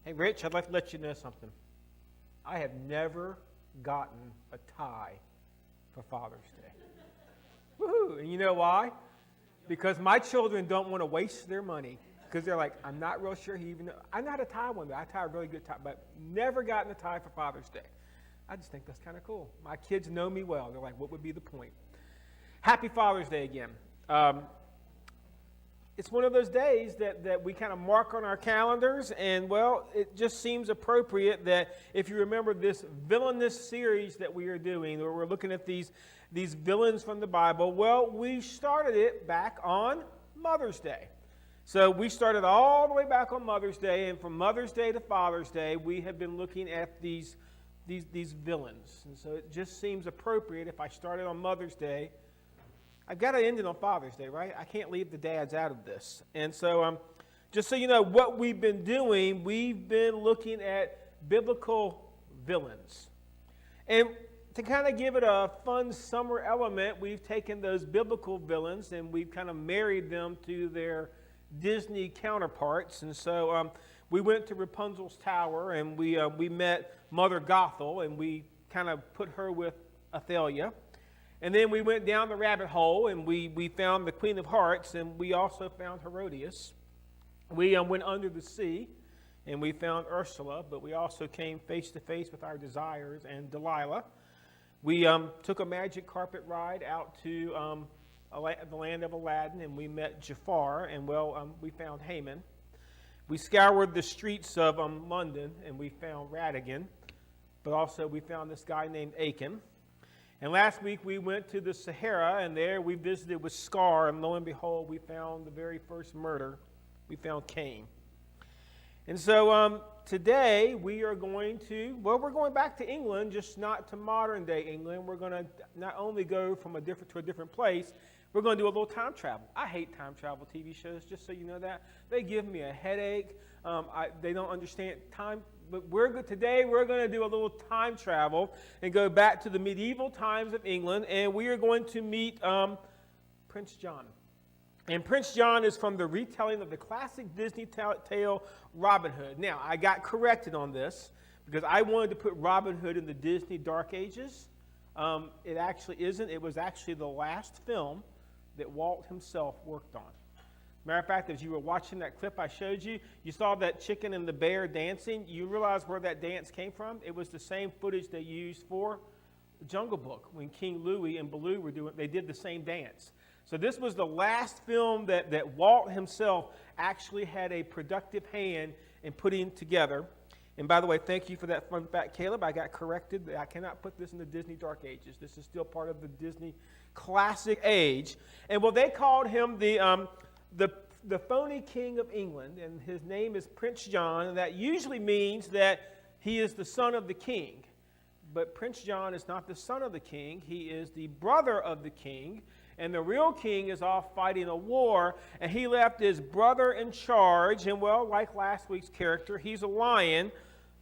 Hey, Rich, I'd like to let you know something. I have never gotten a tie for Father's Day. Woohoo! And you know why? Because my children don't want to waste their money. Because they're like, I'm not real sure he even knows. I know how to tie one, but I tie a really good tie, but never gotten a tie for Father's Day. I just think that's kind of cool. My kids know me well. They're like, what would be the point? Happy Father's Day again. It's one of those days that we kind of mark on our calendars, and, well, it just seems appropriate that if you remember this Villainous series that we are doing, where we're looking at these villains from the Bible, well, we started it back on Mother's Day. So we started all the way back on Mother's Day, and from Mother's Day to Father's Day, we have been looking at these villains. And so it just seems appropriate if I started on Mother's Day. I've got to end it on Father's Day, right? I can't leave the dads out of this. And so just so you know what we've been doing, we've been looking at biblical villains. And to kind of give it a fun summer element, we've taken those biblical villains and we've kind of married them to their Disney counterparts. And so we went to Rapunzel's tower and we met Mother Gothel, and we kind of put her with Athaliah. And then we went down the rabbit hole, and we found the Queen of Hearts, and we also found Herodias. We went under the sea, and we found Ursula, but we also came face to face with our desires and Delilah. We took a magic carpet ride out to the land of Aladdin, and we met Jafar, and, well, we found Haman. We scoured the streets of London, and we found Radigan, but also we found this guy named Achan. And last week we went to the Sahara, and there we visited with Scar, and lo and behold, we found the very first murder. We found Cain. And so today we are going to, well, we're going back to England, just not to modern day England. We're going to not only go from a different place, we're going to do a little time travel. I hate time travel TV shows, just so you know that. They give me a headache. They don't understand time. But today we're going to do a little time travel and go back to the medieval times of England, and we are going to meet Prince John. And Prince John is from the retelling of the classic Disney tale Robin Hood. Now, I got corrected on this because I wanted to put Robin Hood in the Disney Dark Ages. It actually isn't. It was actually the last film that Walt himself worked on. Matter of fact, as you were watching that clip I showed you, you saw that chicken and the bear dancing. You realize where that dance came from? It was the same footage they used for the Jungle Book when King Louie and Baloo were doing. They did the same dance. So this was the last film that Walt himself actually had a productive hand in putting together. And by the way, thank you for that fun fact, Caleb. I got corrected. I cannot put this in the Disney Dark Ages. This is still part of the Disney Classic Age. And well, they called him the phony king of England, and his name is Prince John, and that usually means that he is the son of the king. But Prince John is not the son of the king. He is the brother of the king, and the real king is off fighting a war, and he left his brother in charge, and, well, like last week's character, he's a lion,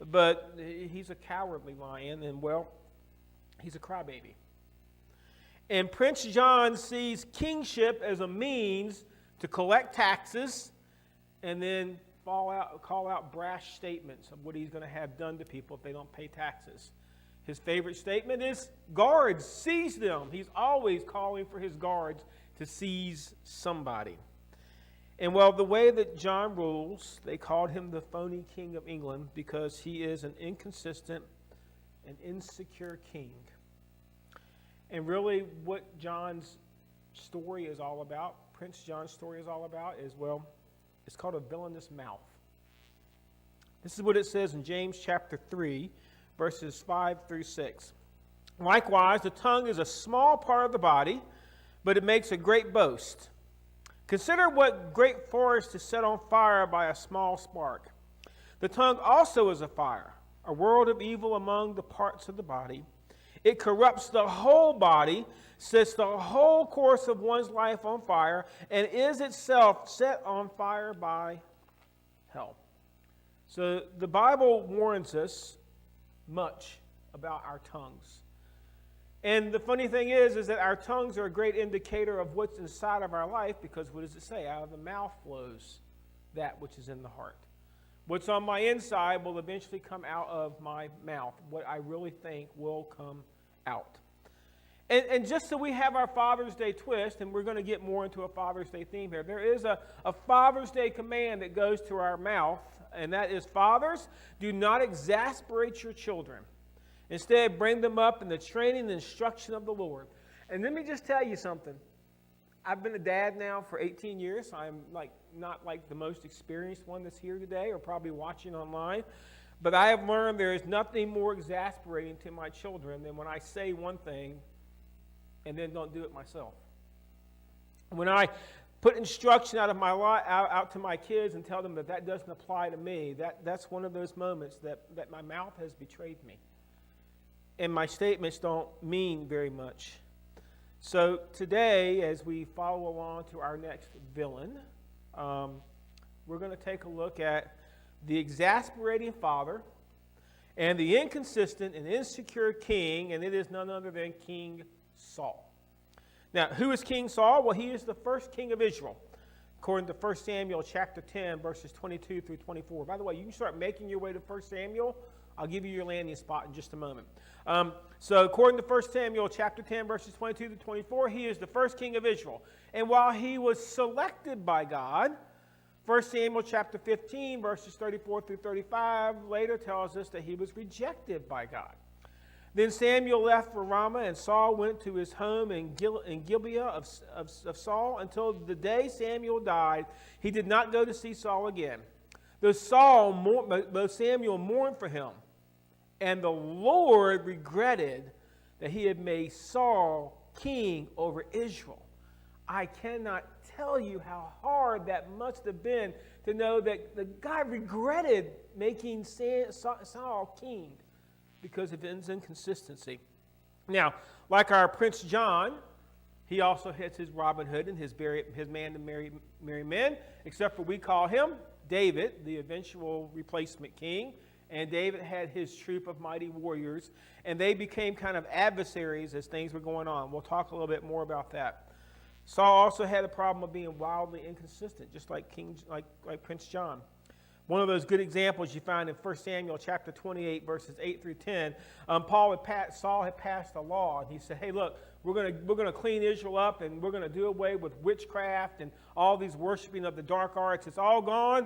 but he's a cowardly lion, and, well, he's a crybaby. And Prince John sees kingship as a means to collect taxes and then call out brash statements of what he's going to have done to people if they don't pay taxes. His favorite statement is, guards, seize them. He's always calling for his guards to seize somebody. And, well, the way that John rules, they called him the phony king of England because he is an inconsistent and insecure king. And really what John's story is all about, Prince John's story is all about, is, well, it's called a villainous mouth. This is what it says in James chapter 3, verses 5 through 6. Likewise, the tongue is a small part of the body, but it makes a great boast. Consider what great forest is set on fire by a small spark. The tongue also is a fire, a world of evil among the parts of the body. It corrupts the whole body, sets the whole course of one's life on fire, and is itself set on fire by hell. So the Bible warns us much about our tongues. And the funny thing is that our tongues are a great indicator of what's inside of our life, because what does it say? Out of the mouth flows that which is in the heart. What's on my inside will eventually come out of my mouth. What I really think will come out. And just so we have our Father's Day twist, and we're going to get more into a Father's Day theme here, there is a Father's Day command that goes to our mouth, and that is, fathers, do not exasperate your children. Instead, bring them up in the training and instruction of the Lord. And let me just tell you something. I've been a dad now for 18 years. I'm not the most experienced one that's here today or probably watching online. But I have learned there is nothing more exasperating to my children than when I say one thing and then don't do it myself. When I put instruction out to my kids and tell them that doesn't apply to me, that's one of those moments that my mouth has betrayed me. And my statements don't mean very much. So today, as we follow along to our next villain, we're going to take a look at the exasperating father and the inconsistent and insecure king, and it is none other than King Saul. Now, who is King Saul? Well, he is the first king of Israel, according to 1 Samuel chapter 10, verses 22 through 24. By the way, you can start making your way to 1 Samuel. I'll give you your landing spot in just a moment. So according to 1 Samuel chapter 10, verses 22 to 24, he is the first king of Israel. And while he was selected by God, 1 Samuel chapter 15, verses 34 through 35, later tells us that he was rejected by God. Then Samuel left for Ramah, and Saul went to his home in Gibeah of Saul. Until the day Samuel died, he did not go to see Saul again. Though Samuel mourned for him, and the Lord regretted that he had made Saul king over Israel. I cannot tell you how hard that must have been to know that God regretted making Saul king because of his inconsistency. Now, like our Prince John, he also has his Robin Hood and his man to marry men, except for we call him David, the eventual replacement king. And David had his troop of mighty warriors, and they became kind of adversaries as things were going on. We'll talk a little bit more about that. Saul also had a problem of being wildly inconsistent, just like Prince John. One of those good examples you find in 1 Samuel chapter 28, verses 8 through 10. Saul had passed a law, and he said, hey, look, we're going to clean Israel up, and we're going to do away with witchcraft and all these worshiping of the dark arts. It's all gone.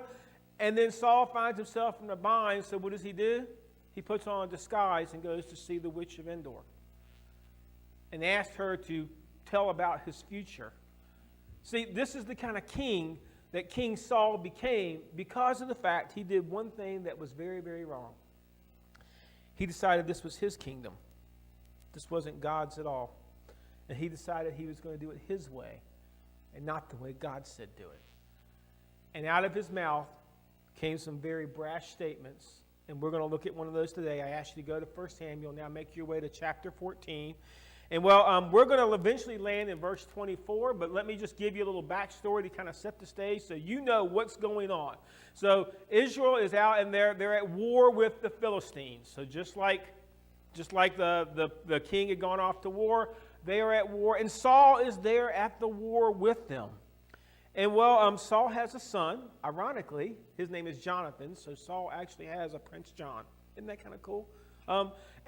And then Saul finds himself in a bind, so what does he do? He puts on a disguise and goes to see the witch of Endor and asks her to tell about his future. See, this is the kind of king that King Saul became because of the fact he did one thing that was very, very wrong. He decided this was his kingdom. This wasn't God's at all. And he decided he was going to do it his way and not the way God said do it. And out of his mouth came some very brash statements, and we're going to look at one of those today. I asked you to go to 1 Samuel. Now make your way to chapter 14. And we're going to eventually land in verse 24, but let me just give you a little backstory to kind of set the stage so you know what's going on. So Israel is out, and they're at war with the Philistines. So just like the king had gone off to war, they are at war, and Saul is there at the war with them. And Saul has a son. Ironically, his name is Jonathan, so Saul actually has a Prince John. Isn't that kind of cool?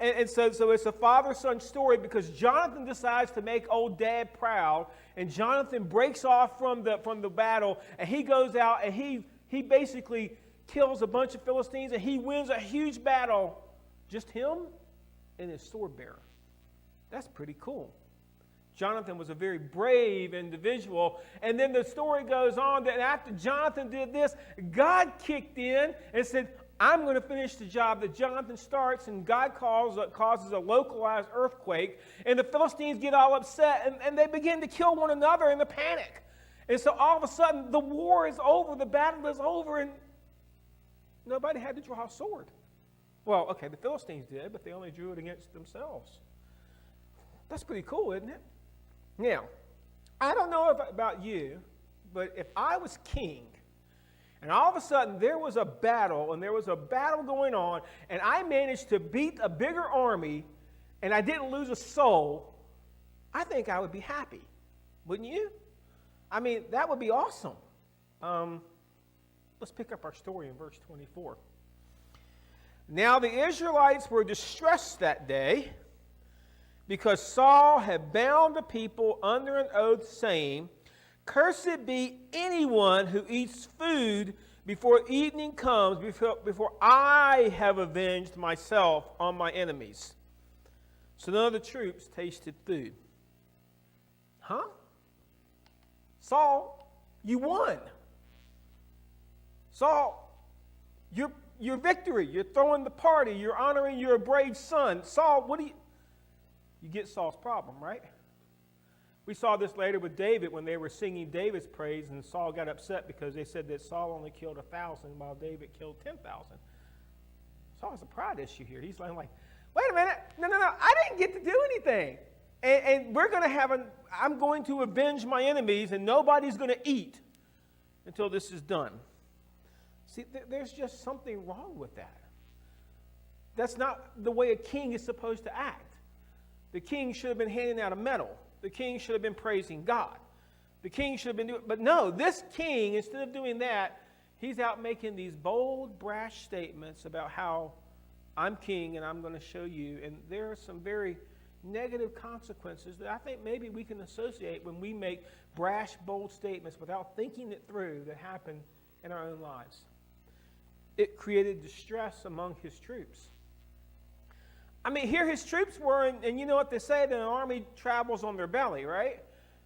And so it's a father-son story because Jonathan decides to make old dad proud, and Jonathan breaks off from the battle, and he goes out and he basically kills a bunch of Philistines, and he wins a huge battle, just him and his sword bearer. That's pretty cool. Jonathan was a very brave individual. And then the story goes on that after Jonathan did this, God kicked in and said, I'm going to finish the job that Jonathan starts, and God causes a localized earthquake, and the Philistines get all upset, and they begin to kill one another in a panic. And so all of a sudden, the war is over, the battle is over, and nobody had to draw a sword. Well, okay, the Philistines did, but they only drew it against themselves. That's pretty cool, isn't it? Now, I don't know about you, but if I was king, and all of a sudden there was a battle, and there was a battle going on, and I managed to beat a bigger army, and I didn't lose a soul, I think I would be happy. Wouldn't you? I mean, that would be awesome. Let's pick up our story in verse 24. Now the Israelites were distressed that day because Saul had bound the people under an oath, saying, "Cursed be anyone who eats food before evening comes, before I have avenged myself on my enemies." So none of the troops tasted food. Huh? Saul, you won. Saul, your victory. You're throwing the party. You're honoring your brave son. Saul, what do you get Saul's problem, right? We saw this later with David when they were singing David's praise, and Saul got upset because they said that Saul only killed 1,000 while David killed 10,000. Saul has a pride issue here. He's like, wait a minute, no, I didn't get to do anything. And we're going to I'm going to avenge my enemies, and nobody's going to eat until this is done. See, there's just something wrong with that. That's not the way a king is supposed to act. The king should have been handing out a medal. The king should have been praising God. The king should have been doing, but no, this king, instead of doing that, he's out making these bold, brash statements about how I'm king and I'm going to show you. And there are some very negative consequences that I think maybe we can associate when we make brash, bold statements without thinking it through that happen in our own lives. It created distress among his troops. I mean, here his troops were, and you know what they say, that an army travels on their belly, right?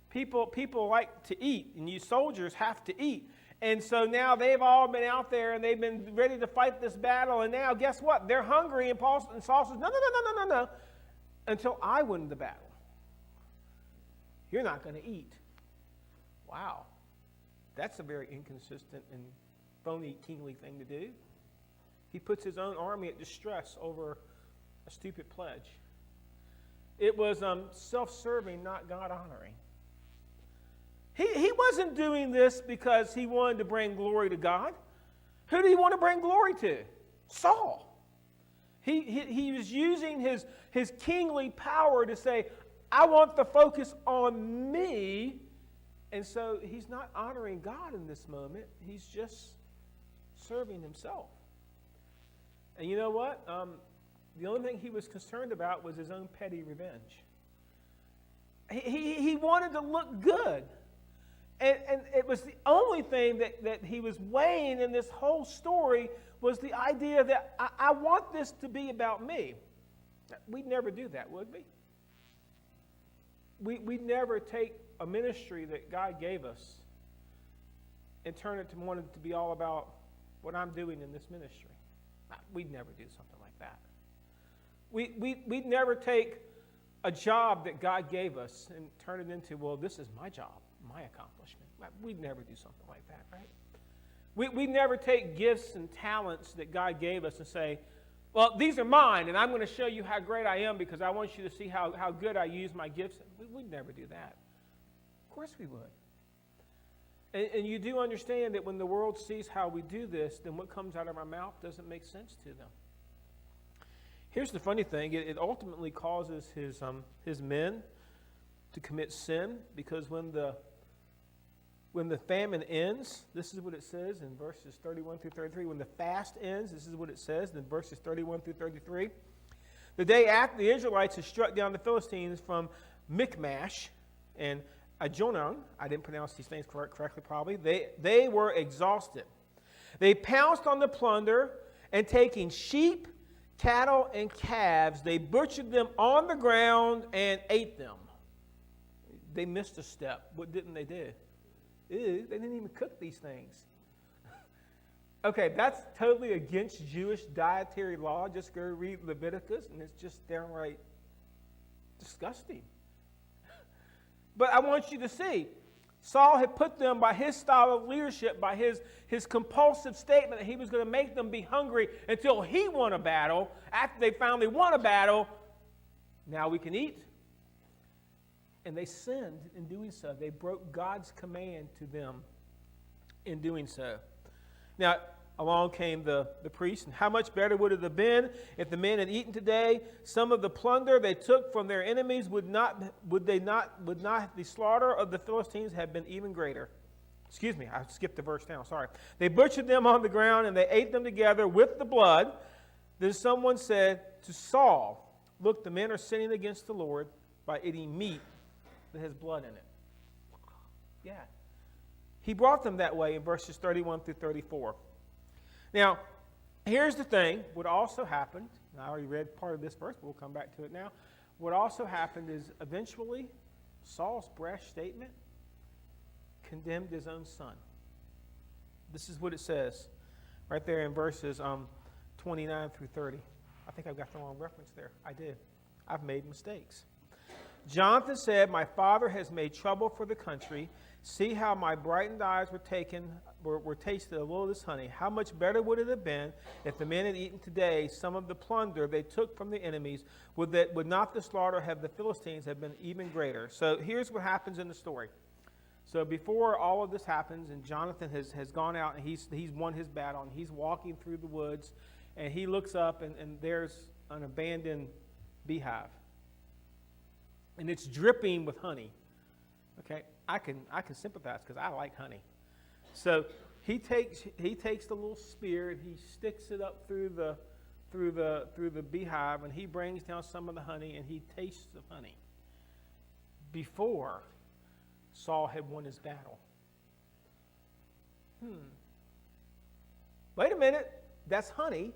People like to eat, and you soldiers have to eat. And so now they've all been out there, and they've been ready to fight this battle, and now guess what? They're hungry, and Saul says, no, until I win the battle. You're not going to eat. Wow. That's a very inconsistent and phony kingly thing to do. He puts his own army at distress over a stupid pledge. It was self-serving, not God-honoring. He wasn't doing this because he wanted to bring glory to God. Who did he want to bring glory to? Saul. He was using his kingly power to say, I want the focus on me. And so he's not honoring God in this moment. He's just serving himself. And you know what? The only thing he was concerned about was his own petty revenge. He wanted to look good. And it was the only thing that he was weighing in this whole story was the idea that I want this to be about me. We'd never do that, would we? We'd never take a ministry that God gave us and turn it to want it to be all about what I'm doing in this ministry. We'd never do something like that. We'd never take a job that God gave us and turn it into, well, this is my job, my accomplishment. We'd never do something like that, right? We'd never take gifts and talents that God gave us and say, well, these are mine, and I'm going to show you how great I am because I want you to see how good I use my gifts. We'd never do that. Of course we would. And you do understand that when the world sees how we do this, then what comes out of our mouth doesn't make sense to them. Here's the funny thing. It ultimately causes his men to commit sin because when the famine ends, this is what it says in verses 31 through 33. When the fast ends, this is what it says in verses 31 through 33. The day after the Israelites had struck down the Philistines from Michmash and Ajonon, I didn't pronounce these things correctly probably, they were exhausted. They pounced on the plunder and taking sheep, cattle, and calves, they butchered them on the ground and ate them. They missed a step. What didn't they do? Ew, they didn't even cook these things. Okay, that's totally against Jewish dietary law. Just go read Leviticus, and it's just downright disgusting. But I want you to see, Saul had put them by his style of leadership, by his compulsive statement that he was going to make them be hungry until he won a battle. After they finally won a battle, now we can eat. And they sinned in doing so. They broke God's command to them in doing so. Now, along came the priests, and how much better would it have been if the men had eaten today? Some of the plunder they took from their enemies would not the slaughter of the Philistines have been even greater? Excuse me, I skipped the verse down, sorry. They butchered them on the ground, and they ate them together with the blood. Then someone said to Saul, look, the men are sinning against the Lord by eating meat that has blood in it. Yeah. He brought them that way in verses 31 through 34. Now, here's the thing. What also happened, and I already read part of this verse, but we'll come back to it now. What also happened is eventually Saul's brash statement condemned his own son. This is what it says right there in verses 29 through 30. I think I've got the wrong reference there. I did. I've made mistakes. Jonathan said, my father has made trouble for the country. See how my brightened eyes were tasted a little of this honey. How much better would it have been if the men had eaten today some of the plunder they took from the enemies? Would not the slaughter of the Philistines have been even greater? So here's what happens in the story. So before all of this happens, and Jonathan has gone out and he's won his battle, and he's walking through the woods, and he looks up and there's an abandoned beehive. And it's dripping with honey. Okay, I can sympathize because I like honey. So he takes the little spear and he sticks it up through the beehive, and he brings down some of the honey and he tastes of honey. Before Saul had won his battle. Wait a minute, that's honey.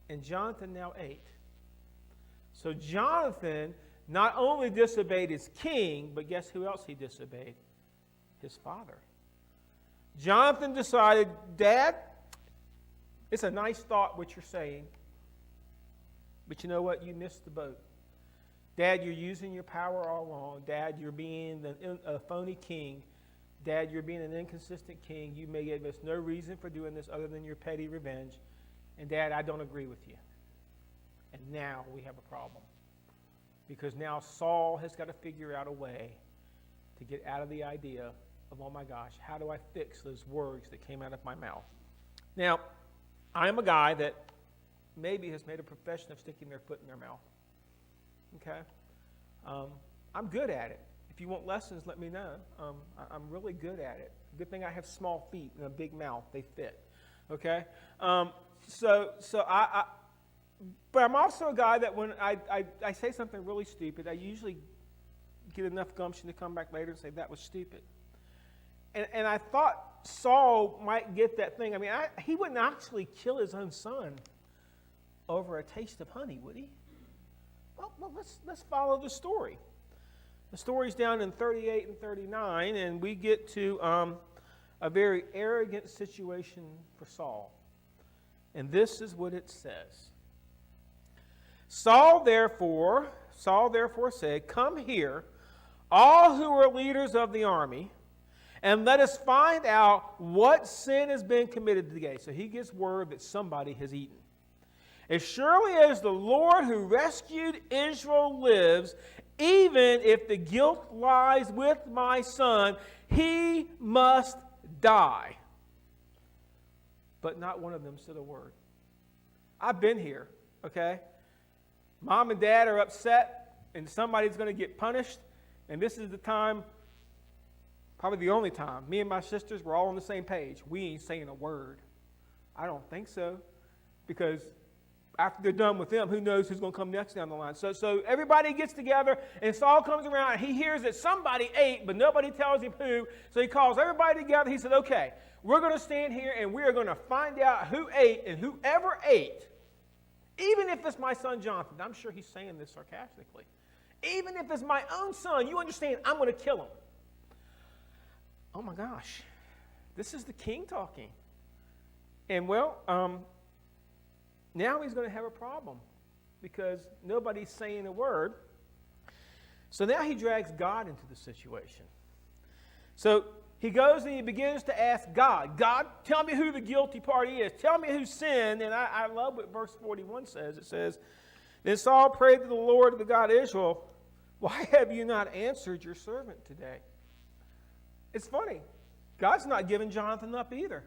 And Jonathan now ate. So Jonathan not only disobeyed his king, but guess who else he disobeyed? His father. Jonathan decided, Dad, it's a nice thought what you're saying, but you know what? You missed the boat. Dad, you're using your power all wrong. Dad, you're being a phony king. Dad, you're being an inconsistent king. You may give us no reason for doing this other than your petty revenge. And Dad, I don't agree with you. And now we have a problem. Because now Saul has got to figure out a way to get out of the idea of, oh my gosh, how do I fix those words that came out of my mouth? Now, I'm a guy that maybe has made a profession of sticking their foot in their mouth. Okay? I'm good at it. If you want lessons, let me know. I'm really good at it. Good thing I have small feet and a big mouth. They fit. Okay? But I'm also a guy that when I say something really stupid, I usually get enough gumption to come back later and say, that was stupid. And I thought Saul might get that thing. I mean, he wouldn't actually kill his own son over a taste of honey, would he? Well, let's follow the story. The story's down in 38 and 39, and we get to a very arrogant situation for Saul. And this is what it says. Saul therefore said, come here, all who are leaders of the army, and let us find out what sin has been committed today. So he gets word that somebody has eaten. As surely as the Lord who rescued Israel lives, even if the guilt lies with my son, he must die. But not one of them said a word. I've been here, okay? Mom and Dad are upset, and somebody's going to get punished, and this is the time, probably the only time, me and my sisters were all on the same page. We ain't saying a word. I don't think so, because after they're done with them, who knows who's going to come next down the line. So everybody gets together, and Saul comes around, and he hears that somebody ate, but nobody tells him who. So he calls everybody together. He said, okay, we're going to stand here, and we are going to find out who ate, and whoever ate, even if it's my son Jonathan, I'm sure he's saying this sarcastically, even if it's my own son, you understand, I'm going to kill him. Oh my gosh, this is the king talking. And well, now he's going to have a problem because nobody's saying a word. So now he drags God into the situation. So he goes and he begins to ask God, God, tell me who the guilty party is. Tell me who sinned. And I love what verse 41 says. It says, then Saul prayed to the Lord, the God of Israel, why have you not answered your servant today? It's funny. God's not giving Jonathan up either.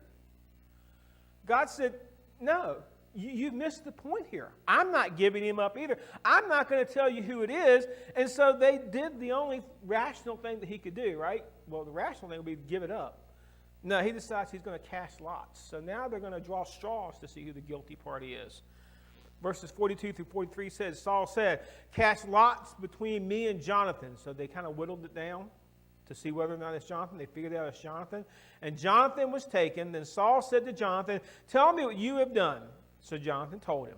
God said, no, you missed the point here. I'm not giving him up either. I'm not going to tell you who it is. And so they did the only rational thing that he could do, right? Well, the rational thing would be to give it up. No, he decides he's going to cast lots. So now they're going to draw straws to see who the guilty party is. Verses 42 through 43 says, Saul said, cast lots between me and Jonathan. So they kind of whittled it down to see whether or not it's Jonathan. They figured out it's Jonathan. And Jonathan was taken. Then Saul said to Jonathan, tell me what you have done. So Jonathan told him,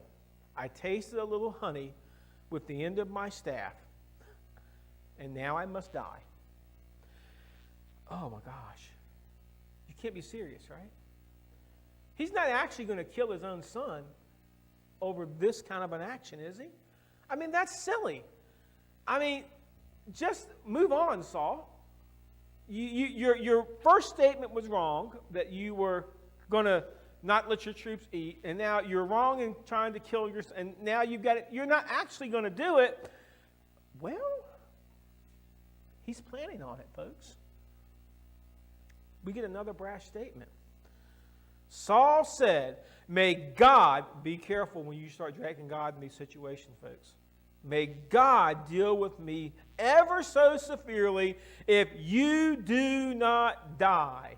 I tasted a little honey with the end of my staff, and now I must die. Oh my gosh. You can't be serious, right? He's not actually going to kill his own son over this kind of an action, is he? I mean, that's silly. I mean, just move on, Saul. Your first statement was wrong, that you were going to not let your troops eat, and now you're wrong in trying to kill your, and now you've got it, you're not actually going to do it. Well, he's planning on it, folks. We get another brash statement. Saul said, may God, be careful when you start dragging God in these situations, folks. May God deal with me ever so severely if you do not die,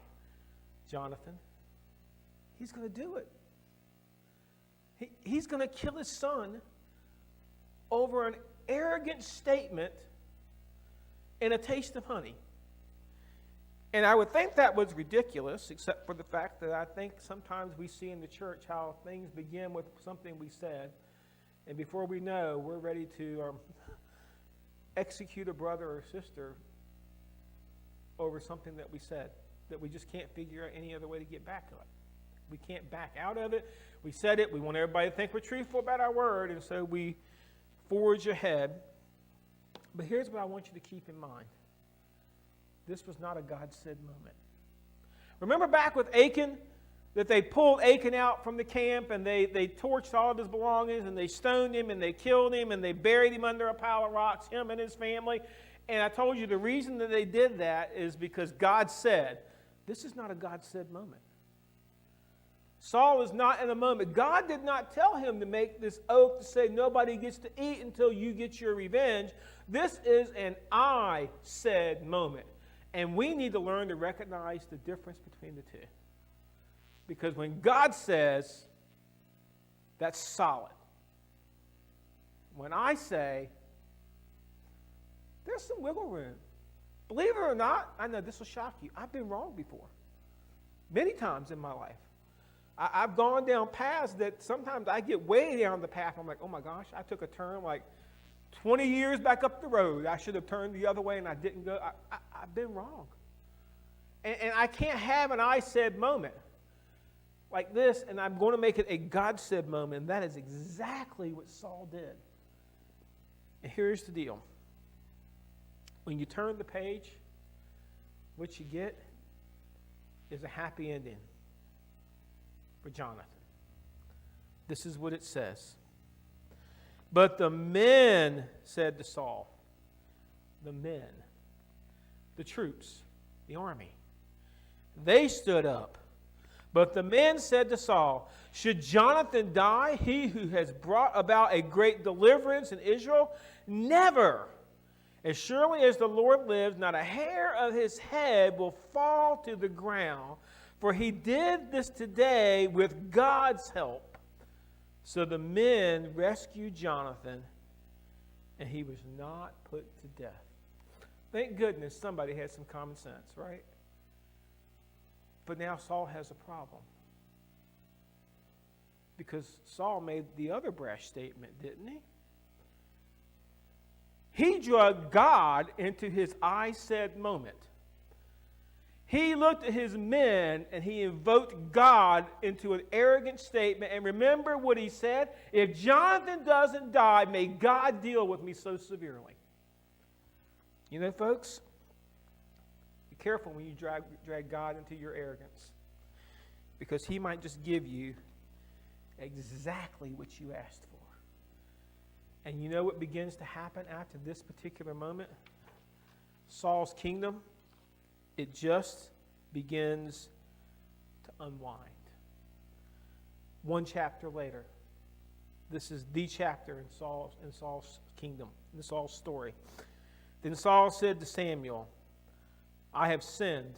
Jonathan. He's going to do it. He's going to kill his son over an arrogant statement and a taste of honey. And I would think that was ridiculous, except for the fact that I think sometimes we see in the church how things begin with something we said, and before we know, we're ready to execute a brother or sister over something that we said, that we just can't figure out any other way to get back on it. We can't back out of it. We said it. We want everybody to think we're truthful about our word, and so we forge ahead. But here's what I want you to keep in mind. This was not a God-said moment. Remember back with Achan, that they pulled Achan out from the camp, and they torched all of his belongings, and they stoned him, and they killed him, and they buried him under a pile of rocks, him and his family. And I told you the reason that they did that is because God said, this is not a God-said moment. Saul is not in a moment. God did not tell him to make this oath to say nobody gets to eat until you get your revenge. This is an I said moment. And we need to learn to recognize the difference between the two. Because when God says, that's solid. When I say, there's some wiggle room. Believe it or not, I know this will shock you. I've been wrong before. Many times in my life. I've gone down paths that sometimes I get way down the path. I'm like, oh my gosh, I took a turn like 20 years back up the road. I should have turned the other way and I didn't go. I've been wrong. And I can't have an I said moment like this, and I'm going to make it a God said moment. And that is exactly what Saul did. And here's the deal. When you turn the page, what you get is a happy ending for Jonathan. This is what it says. But the men said to Saul, the men, the troops, the army, they stood up. But the men said to Saul, should Jonathan die, he who has brought about a great deliverance in Israel? Never. As surely as the Lord lives, not a hair of his head will fall to the ground. For he did this today with God's help. So the men rescued Jonathan, and he was not put to death. Thank goodness somebody had some common sense, right? But now Saul has a problem. Because Saul made the other brash statement, didn't he? He drugged God into his I said moment. He looked at his men and he invoked God into an arrogant statement. And remember what he said? If Jonathan doesn't die, may God deal with me so severely. You know, folks, be careful when you drag God into your arrogance. Because he might just give you exactly what you asked for. And you know what begins to happen after this particular moment? Saul's kingdom, it just begins to unwind. One chapter later, this is the chapter in Saul's kingdom, in Saul's story. Then Saul said to Samuel, I have sinned.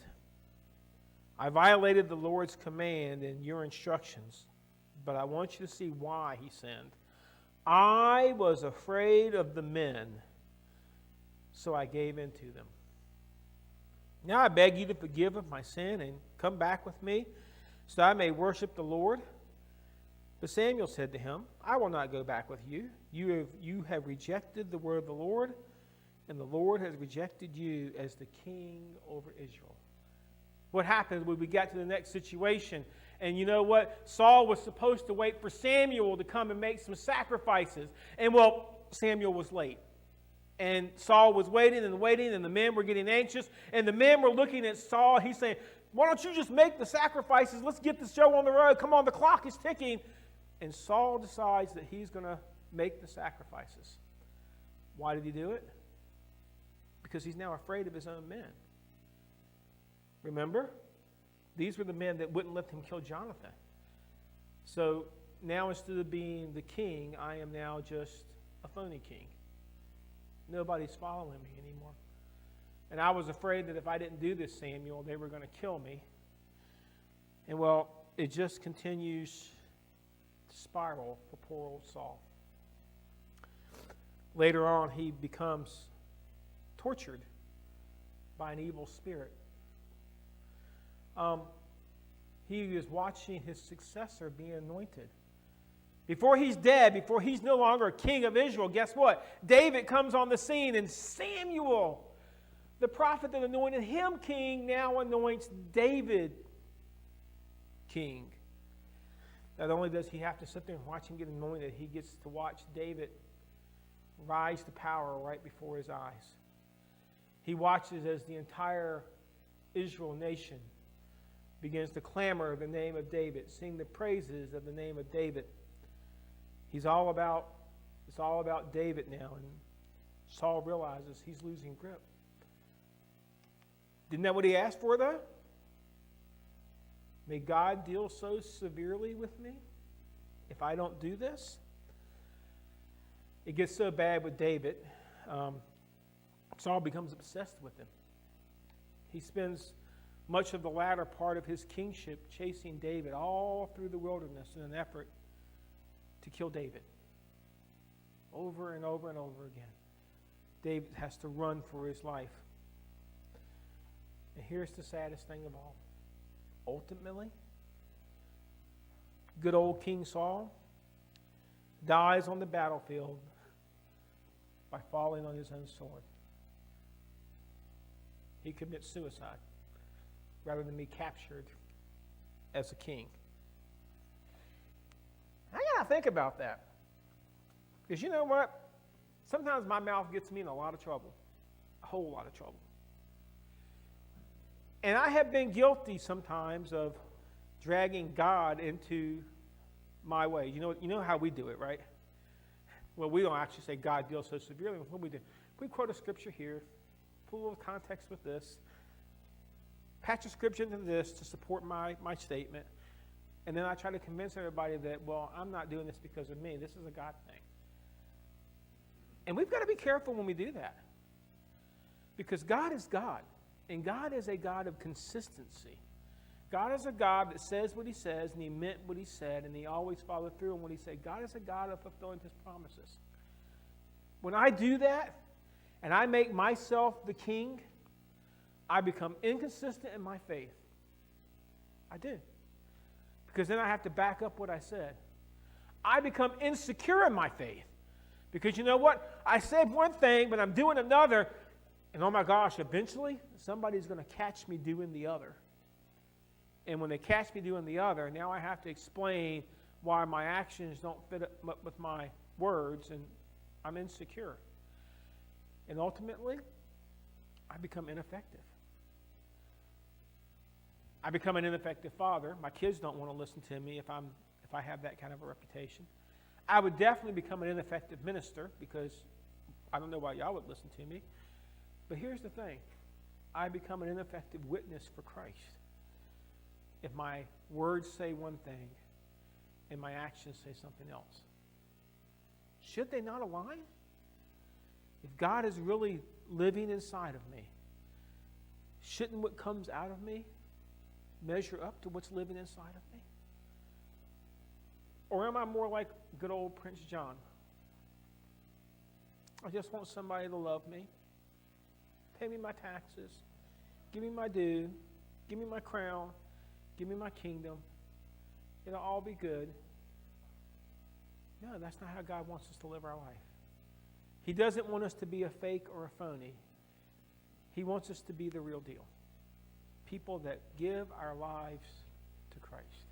I violated the Lord's command and your instructions, but I want you to see why he sinned. I was afraid of the men, so I gave in to them. Now I beg you to forgive of my sin and come back with me, so I may worship the Lord. But Samuel said to him, I will not go back with you. You have rejected the word of the Lord, and the Lord has rejected you as the king over Israel. What happens when we got to the next situation? And you know what? Saul was supposed to wait for Samuel to come and make some sacrifices. And well, Samuel was late. And Saul was waiting, and the men were getting anxious. And the men were looking at Saul. He's saying, why don't you just make the sacrifices? Let's get this show on the road. Come on, the clock is ticking. And Saul decides that he's going to make the sacrifices. Why did he do it? Because he's now afraid of his own men. Remember? These were the men that wouldn't let him kill Jonathan. So now instead of being the king, I am now just a phony king. Nobody's following me anymore. And I was afraid that if I didn't do this, Samuel, they were going to kill me. And well, it just continues to spiral for poor old Saul. Later on, he becomes tortured by an evil spirit. He is watching his successor be anointed. Before he's dead, before he's no longer king of Israel, guess what? David comes on the scene, and Samuel, the prophet that anointed him king, now anoints David king. Not only does he have to sit there and watch him get anointed, he gets to watch David rise to power right before his eyes. He watches as the entire Israel nation begins to clamor the name of David, sing the praises of the name of David. It's all about David now, and Saul realizes he's losing grip. Isn't that what he asked for, though? May God deal so severely with me if I don't do this? It gets so bad with David, Saul becomes obsessed with him. He spends much of the latter part of his kingship chasing David all through the wilderness in an effort to kill David. Over and over and over again. David has to run for his life. And here's the saddest thing of all. Ultimately, good old King Saul dies on the battlefield by falling on his own sword. He commits suicide rather than be captured as a king. I gotta think about that. Because you know what? Sometimes my mouth gets me in a lot of trouble. A whole lot of trouble. And I have been guilty sometimes of dragging God into my way. You know how we do it, right? Well, we don't actually say God deals so severely. What we do? We quote a scripture here, put a little context with this, patch a scripture into this to support my statement, and then I try to convince everybody that, well, I'm not doing this because of me. This is a God thing. And we've got to be careful when we do that. Because God is God. And God is a God of consistency. God is a God that says what he says, and he meant what he said, and he always followed through on what he said. God is a God of fulfilling his promises. When I do that, and I make myself the king, I become inconsistent in my faith. I do. Because then I have to back up what I said. I become insecure in my faith. Because you know what? I said one thing, but I'm doing another. And oh my gosh, eventually somebody's going to catch me doing the other. And when they catch me doing the other, now I have to explain why my actions don't fit up with my words, and I'm insecure. And ultimately, I become ineffective. I become an ineffective father. My kids don't want to listen to me if I have that kind of a reputation. I would definitely become an ineffective minister because I don't know why y'all would listen to me. But here's the thing. I become an ineffective witness for Christ if my words say one thing and my actions say something else? Should they not align? If God is really living inside of me, shouldn't what comes out of me measure up to what's living inside of me? Or am I more like good old Prince John? I just want somebody to love me, pay me my taxes, give me my due, give me my crown, give me my kingdom. It'll all be good. No, that's not how God wants us to live our life. He doesn't want us to be a fake or a phony. He wants us to be the real deal. People that give our lives to Christ.